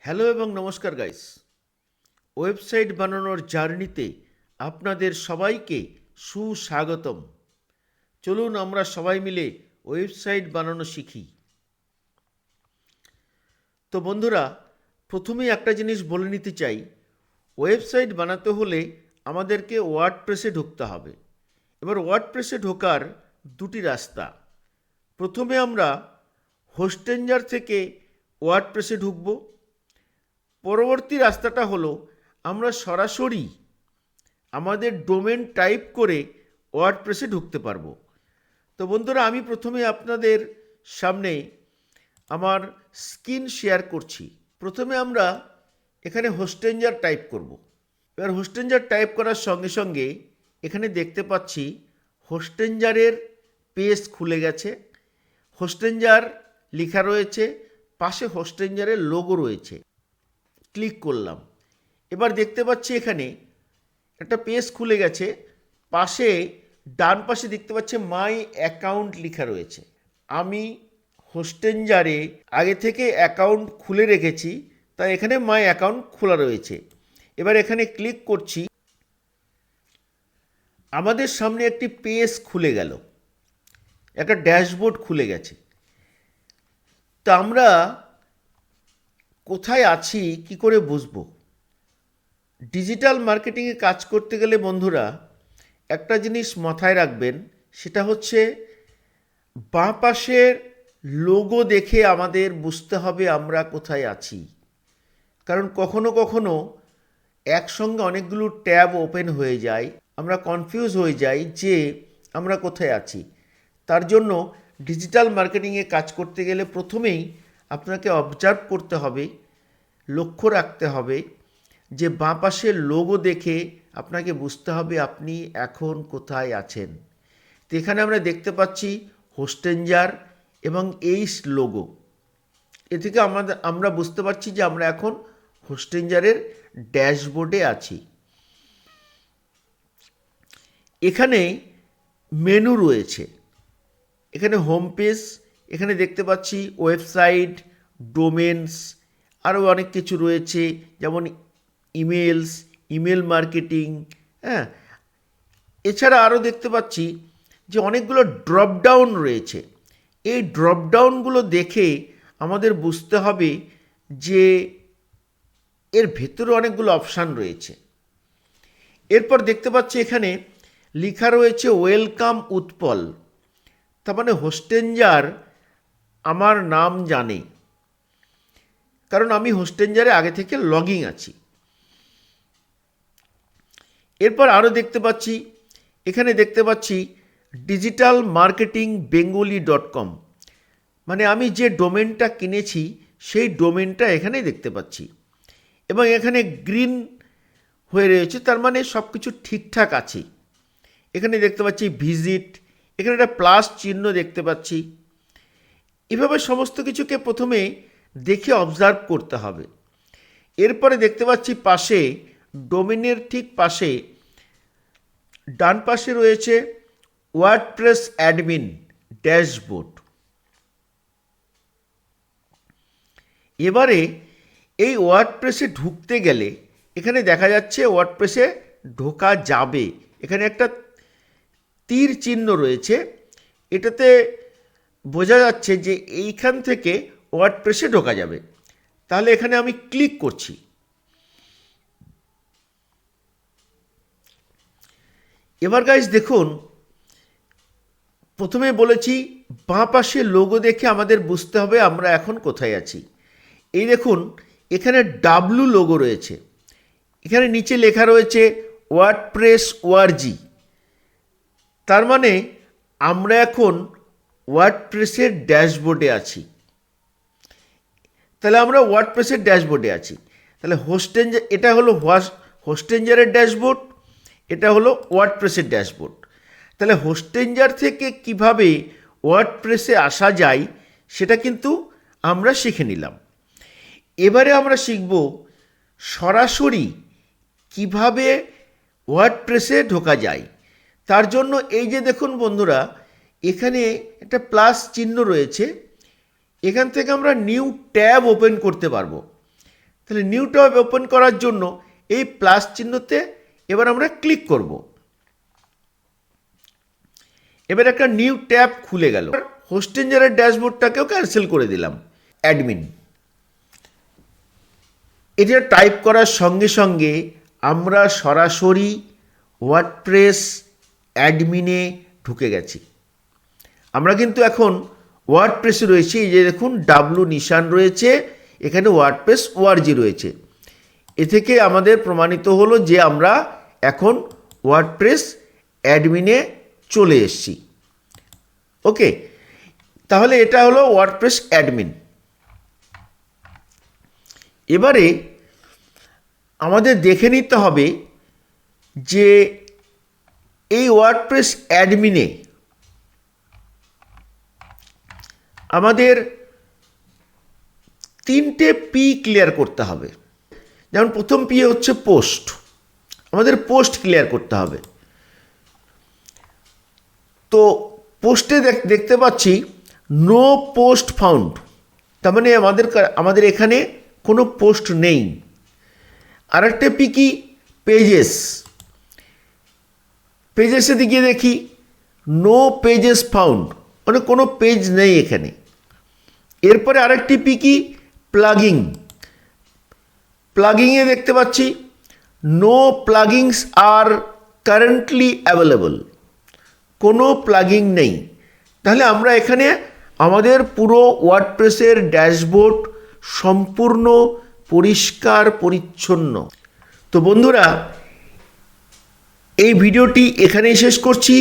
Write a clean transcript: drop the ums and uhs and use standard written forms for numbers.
Hello এবং নমস্কার guys. Website বানানোর জার্নিতে আপনাদের সবাইকে সুস্বাগতম। চলুন আমরা সবাই মিলে ওয়েবসাইট বানানো শিখি। তো বন্ধুরা, প্রথমেই একটা জিনিস বলে নিতে চাই, ওয়েবসাইট বানাতে হলে আমাদেরকে ওয়ার্ডপ্রেসে ঢুকতে হবে। এবার ওয়ার্ডপ্রেসে ঢোকার দুটি রাস্তা। প্রথমে আমরা হোস্টেঞ্জার থেকে ওয়ার্ডপ্রেসে ঢুকব। পরবর্তী রাস্তাটা হলো আমরা সরাসরি আমাদের ডোমেন টাইপ করে ওয়ার্ডপ্রেসে ঢুকতে পারবো। তো বন্ধুরা, আমি প্রথমে আপনাদের সামনে আমার স্ক্রিন শেয়ার করছি। প্রথমে আমরা এখানে হোস্টেঞ্জার টাইপ করব। এবার হোস্টেঞ্জার টাইপ করার সঙ্গে সঙ্গে এখানে দেখতে পাচ্ছি হোস্টেঞ্জারের পেজ খুলে গেছে। হোস্টেঞ্জার লেখা রয়েছে, পাশে হোস্টেঞ্জারের লোগো রয়েছে। ক্লিক করলাম। এবার দেখতে পাচ্ছি এখানে একটা পেজ খুলে গেছে। পাশে ডান পাশে দেখতে পাচ্ছি মাই অ্যাকাউন্ট লেখা রয়েছে। আমি হোস্টেঞ্জারে আগে থেকে অ্যাকাউন্ট খুলে রেখেছি, তাই এখানে মাই অ্যাকাউন্ট খোলা রয়েছে। এবার এখানে ক্লিক করছি। আমাদের সামনে একটি পেজ খুলে গেল, একটা ড্যাশবোর্ড খুলে গেছে। তা আমরা কোথায় আছি কি করে বুঝবো? ডিজিটাল মার্কেটিংয়ে কাজ করতে গেলে বন্ধুরা একটা জিনিস মাথায় রাখবেন, সেটা হচ্ছে বাঁ পাশের লোগো দেখে আমাদের বুঝতে হবে আমরা কোথায় আছি। কারণ কখনো কখনো একসঙ্গে অনেকগুলো ট্যাব ওপেন হয়ে যায়, আমরা কনফিউজ হয়ে যাই যে আমরা কোথায় আছি। তার জন্য ডিজিটাল মার্কেটিংয়ে কাজ করতে গেলে প্রথমেই আপনাকে অবজার্ভ করতে হবে, লক্ষ্য রাখতে হবে যে বাঁ পাশের লোগো দেখে আপনাকে বুঝতে হবে আপনি এখন কোথায় আছেন। তো এখানে আমরা দেখতে পাচ্ছি হোস্টেঞ্জার এবং এইস লোগো। এ থেকে আমরা বুঝতে পারছি যে আমরা এখন হোস্টেঞ্জারের ড্যাশবোর্ডে আছি। এখানে মেনু রয়েছে, এখানে হোম পেজ, এখানে দেখতে পাচ্ছি ওয়েবসাইট, ডোমেনস, আরও অনেক কিছু রয়েছে, যেমন ইমেলস, ইমেল মার্কেটিং। হ্যাঁ, এছাড়া আরও দেখতে পাচ্ছি যে অনেকগুলো ড্রপডাউন রয়েছে। এই ড্রপডাউনগুলো দেখে আমাদের বুঝতে হবে যে এর ভেতরে অনেকগুলো অপশান রয়েছে। এরপর দেখতে পাচ্ছি এখানে লেখা রয়েছে ওয়েলকাম উৎপল। তার মানে হোস্টেঞ্জার আমার নাম জানে, কারণ আমি হোস্টেঞ্জারে আগে থেকে লগইন আছি। এরপর আরও দেখতে পাচ্ছি, এখানে দেখতে পাচ্ছি ডিজিটাল মার্কেটিং বেঙ্গলি .com, মানে আমি যে ডোমেনটা কিনেছি সেই ডোমেনটা এখানে দেখতে পাচ্ছি। এবং এখানে গ্রিন হয়ে রয়েছে, তার মানে সব কিছু ঠিকঠাক আছে। এখানে দেখতে পাচ্ছি ভিজিট, এখানে একটা প্লাস চিহ্ন দেখতে পাচ্ছি। এভাবে সমস্ত কিছুকে প্রথমে দেখে অবজার্ভ করতে হবে। এরপরে দেখতে পাচ্ছি পাশে, ডোমেনের ঠিক পাশে ডান পাশে রয়েছে ওয়ার্ডপ্রেস অ্যাডমিন ড্যাশবোর্ড। এবারে এই ওয়ার্ডপ্রেসে ঢুকতে গেলে এখানে দেখা যাচ্ছে ওয়ার্ডপ্রেসে ঢোকা যাবে। এখানে একটা তীর চিহ্ন রয়েছে, এটাতে বোঝা যাচ্ছে যে এইখান থেকে ওয়ার্ডপ্রেসে ঢোকা যাবে। তাহলে এখানে আমি ক্লিক করছি। এবার গাইস দেখুন, প্রথমে বলেছি বাঁ পাশে লোগো দেখে আমাদের বুঝতে হবে আমরা এখন কোথায় আছি। এই দেখুন এখানে ডাব্লু লোগো রয়েছে, এখানে নিচে লেখা রয়েছে ওয়ার্ডপ্রেস ওআরজি। তার মানে আমরা এখন ওয়ার্ডপ্রেসের ড্যাশবোর্ডে আছি। তাহলে আমরা ওয়ার্ডপ্রেসের ড্যাশবোর্ডে আছি। তাহলে হোস্টেঞ্জার, এটা হলো হোস্টেঞ্জারের ড্যাশবোর্ড, এটা হলো ওয়ার্ডপ্রেসের ড্যাশবোর্ড। তাহলে হোস্টেঞ্জার থেকে কিভাবে ওয়ার্ডপ্রেসে আসা যায় সেটা কিন্তু আমরা শিখে নিলাম। এবারে আমরা শিখব সরাসরি কিভাবে ওয়ার্ডপ্রেসে ঢোকা যায়। তার জন্য এই যে দেখুন বন্ধুরা, এখানে একটা প্লাস চিহ্ন রয়েছে, এখান থেকে আমরা নিউ ট্যাব ওপেন করতে পারবো। তাহলে নিউ ট্যাব ওপেন করার জন্য এই প্লাস চিহ্নতে এবার আমরা ক্লিক করব। এবার একটা নিউ ট্যাব খুলে গেল। হোস্টেঞ্জারের ড্যাশবোর্ডটাকেও ক্যান্সেল করে দিলাম। অ্যাডমিন, এটা টাইপ করার সঙ্গে সঙ্গে আমরা সরাসরি ওয়ার্ডপ্রেস অ্যাডমিনে ঢুকে গেছি। আমরা কিন্তু এখন ওয়ার্ডপ্রেসে রয়েছি। এই যে দেখুন ডাব্লু নিশান রয়েছে, এখানে ওয়ার্ডপ্রেস ওআরজি রয়েছে। এ থেকে আমাদের প্রমাণিত হলো যে আমরা এখন ওয়ার্ডপ্রেস অ্যাডমিনে চলে এসেছি। ওকে, তাহলে এটা হলো ওয়ার্ডপ্রেস অ্যাডমিন। এবারে আমাদের দেখে নিতে হবে যে এই ওয়ার্ডপ্রেস অ্যাডমিনে আমাদের 3টে পি ক্লিয়ার করতে হবে। যেমন প্রথম পি হচ্ছে পোস্ট, আমাদের পোস্ট ক্লিয়ার করতে হবে। তো পোস্টে দেখতে পাচ্ছি নো পোস্ট ফাউন্ড, তার মানে আমাদের এখানে কোনো পোস্ট নেই। আরেকটা পি কি পেজেস, পেজেসে দিকে দেখি নো পেজেস ফাউন্ড, মানে কোনো পেজ নেই এখানে। এরপরে আরেকটি পি কি প্লাগিং, প্লাগিংয়ে দেখতে পাচ্ছি নো প্লাগিংস আর কারেন্টলি অ্যাভেলেবল, কোনো প্লাগিং নেই। তাহলে আমরা এখানে আমাদের পুরো ওয়ার্ডপ্রেসের ড্যাশবোর্ড সম্পূর্ণ পরিষ্কার পরিচ্ছন্ন। তো বন্ধুরা, এই ভিডিওটি এখানেই শেষ করছি।